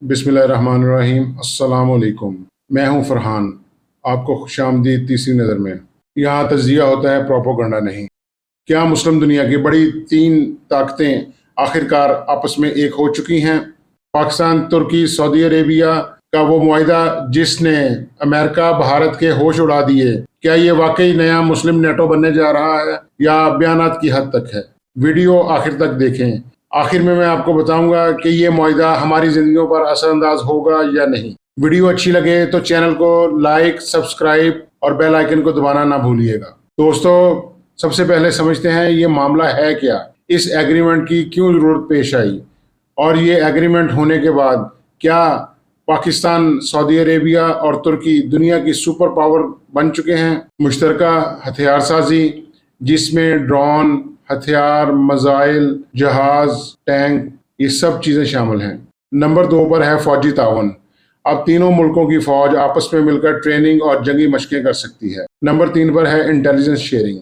बिस्मिल्लाहिर्रहमानिर्रहीम। अस्सलाम वालेकुम। मैं हूं फरहान। आपको खुशामदीद तीसरी नज़र में। यहाँ तज्जिया होता है, प्रोपोगंडा नहीं। क्या मुस्लिम दुनिया की बड़ी तीन ताकतें आखिरकार आपस में एक हो चुकी हैं? पाकिस्तान, तुर्की, सऊदी अरेबिया का वो मुआहिदा जिसने अमेरिका भारत के होश उड़ा दिए, क्या ये वाकई नया मुस्लिम नेटो बनने जा रहा है या बयानात की हद तक है? वीडियो आखिर तक देखें। आखिर में मैं आपको बताऊंगा कि ये मुआहिदा हमारी जिंदगियों पर असरअंदाज होगा या नहीं। वीडियो अच्छी लगे तो चैनल को लाइक, सब्सक्राइब और बेल आइकन को दबाना ना भूलिएगा। दोस्तों, सबसे पहले समझते हैं ये मामला है क्या, इस एग्रीमेंट की क्यों जरूरत पेश आई, और ये एग्रीमेंट होने के बाद क्या पाकिस्तान, सऊदी अरेबिया और तुर्की दुनिया की सुपर पावर बन चुके हैं। मुश्तरका हथियार साजी, जिसमें ड्रोन, हथियार, मिसाइल, जहाज, टैंक, ये सब चीज़ें शामिल हैं। नंबर 2 पर है फौजी ताउन। अब तीनों मुल्कों की फौज आपस में मिलकर ट्रेनिंग और जंगी मशकें कर सकती है। नंबर 3 पर है इंटेलिजेंस शेयरिंग।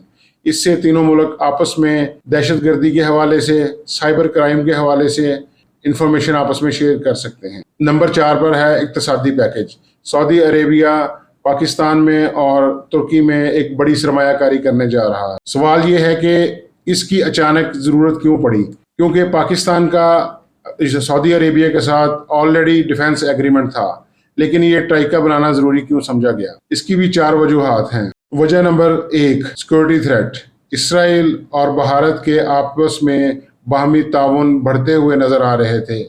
इससे तीनों मुल्क आपस में दहशतगर्दी के हवाले से, साइबर क्राइम के हवाले से इंफॉर्मेशन आपस में शेयर कर सकते हैं। नंबर 4 पर है इक्तसादी पैकेज। सऊदी अरेबिया पाकिस्तान में और तुर्की में एक बड़ी सरमायाकारी करने जा रहा है। सवाल ये है कि इसकी अचानक ज़रूरत क्यों पड़ी? क्योंकि पाकिस्तान का सऊदी अरेबिया के साथ ऑलरेडी डिफेंस एग्रीमेंट था, लेकिन ये ट्राइका बनाना ज़रूरी क्यों समझा गया? इसकी भी 4 वजूहात हैं। वजह नंबर 1, सिक्योरिटी थ्रेट। इसराइल और भारत के आपस में बाहमी ताउन बढ़ते हुए नज़र आ रहे थे।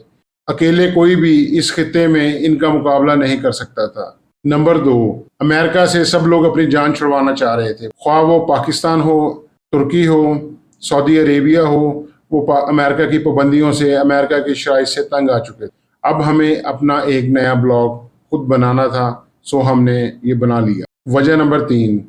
अकेले कोई भी इस खित्ते में इनका मुकाबला नहीं कर सकता था। नंबर 2, अमेरिका से सब लोग अपनी जान छुड़वाना चाह रहे थे, ख्वाह वो पाकिस्तान हो, तुर्की हो, सऊदी अरेबिया हो। वो अमेरिका की पाबंदियों से, अमेरिका की शराइत से तंग आ चुके थे। अब हमें अपना एक नया ब्लॉक खुद बनाना था, सो हमने ये बना लिया। वजह नंबर 3,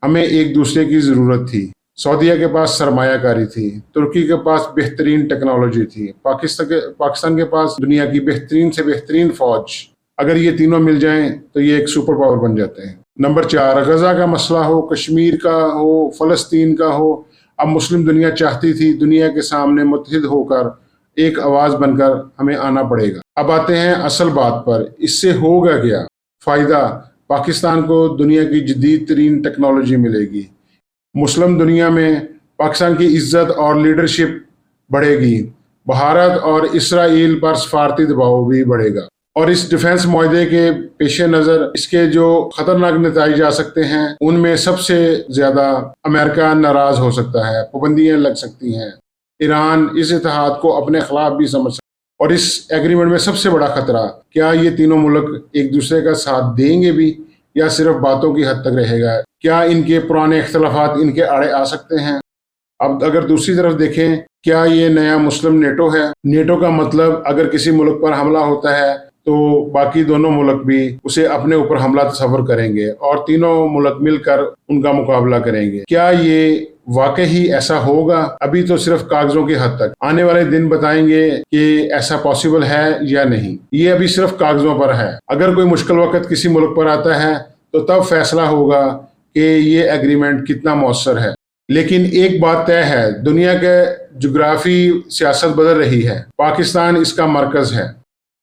हमें एक दूसरे की ज़रूरत थी। सऊदीया के पास सरमायाकारी थी, तुर्की के पास बेहतरीन टेक्नोलॉजी थी, पाकिस्तान के पास दुनिया की बेहतरीन से बेहतरीन फौज। अगर ये तीनों मिल जाएं तो ये एक सुपर पावर बन जाते हैं। नंबर 4, गजा का मसला हो, कश्मीर का हो, फ़लस्तीन का हो, अब मुस्लिम दुनिया चाहती थी दुनिया के सामने मुत्तहिद होकर एक आवाज़ बनकर हमें आना पड़ेगा। अब आते हैं असल बात पर। इससे होगा क्या फ़ायदा? पाकिस्तान को दुनिया की जदीद तरीन टेक्नोलॉजी मिलेगी। मुस्लिम दुनिया में पाकिस्तान की इज्जत और लीडरशिप बढ़ेगी। भारत और इसराइल पर सफारती दबाव भी बढ़ेगा। और इस डिफेंस मुआहदे के पेश नज़र इसके जो खतरनाक नतीजे जा सकते हैं, उनमें सबसे ज़्यादा अमेरिका नाराज़ हो सकता है, पाबंदियाँ लग सकती हैं, ईरान इस इत्तेहाद को अपने खिलाफ भी समझ सकता है। और इस एग्रीमेंट में सबसे बड़ा खतरा, क्या ये तीनों मुल्क एक दूसरे का साथ देंगे भी या सिर्फ बातों की हद तक रहेगा? क्या इनके पुराने इख्तलाफात इनके आड़े आ सकते हैं? अब अगर दूसरी तरफ देखें, क्या ये नया मुस्लिम नेटो है? नेटो का मतलब अगर किसी मुल्क पर हमला होता है तो बाकी दोनों मुल्क भी उसे अपने ऊपर हमला तस्वर करेंगे और तीनों मुल्क मिलकर उनका मुकाबला करेंगे। क्या ये वाकई ऐसा होगा? अभी तो सिर्फ कागजों की हद तक। आने वाले दिन बताएंगे कि ऐसा पॉसिबल है या नहीं। ये अभी सिर्फ कागजों पर है। अगर कोई मुश्किल वक्त किसी मुल्क पर आता है तो तब फैसला होगा कि ये एग्रीमेंट कितना मौसर है। लेकिन एक बात तय है, दुनिया के जोग्राफी सियासत बदल रही है। पाकिस्तान इसका मरकज है।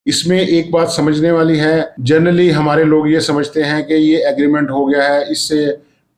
इसमें एक बात समझने वाली है, जनरली हमारे लोग ये समझते हैं कि ये एग्रीमेंट हो गया है, इससे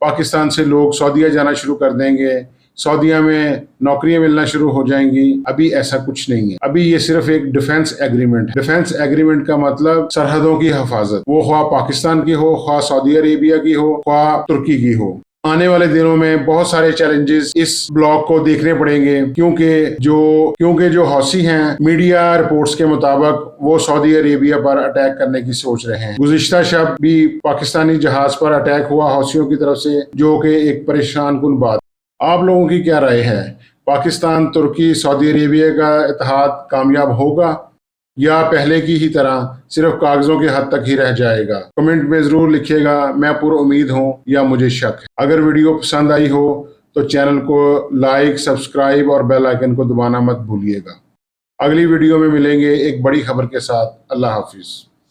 पाकिस्तान से लोग सऊदीया जाना शुरू कर देंगे, सऊदीया में नौकरियां मिलना शुरू हो जाएंगी। अभी ऐसा कुछ नहीं है। अभी ये सिर्फ एक डिफेंस एग्रीमेंट है। डिफेंस एग्रीमेंट का मतलब सरहदों की हिफाजत, वो ख्वाह पाकिस्तान की हो, ख्वाह सऊदी अरेबिया की हो, ख्वाह तुर्की की हो। आने वाले दिनों में बहुत सारे चैलेंजेस इस ब्लॉक को देखने पड़ेंगे, क्योंकि जो हौसी हैं, मीडिया रिपोर्ट्स के मुताबिक वो सऊदी अरेबिया पर अटैक करने की सोच रहे हैं। गुज़िश्ता शब भी पाकिस्तानी जहाज पर अटैक हुआ हौसियों की तरफ से, जो कि एक परेशान कुन बात। आप लोगों की क्या राय है? पाकिस्तान, तुर्की, सऊदी अरेबिया का इत्तेहाद कामयाब होगा या पहले की ही तरह सिर्फ कागजों के हद तक ही रह जाएगा? कमेंट में ज़रूर लिखिएगा। मैं पूरा उम्मीद हूँ या मुझे शक है। अगर वीडियो पसंद आई हो तो चैनल को लाइक, सब्सक्राइब और बेल आइकन को दबाना मत भूलिएगा। अगली वीडियो में मिलेंगे एक बड़ी खबर के साथ। अल्लाह हाफिज़।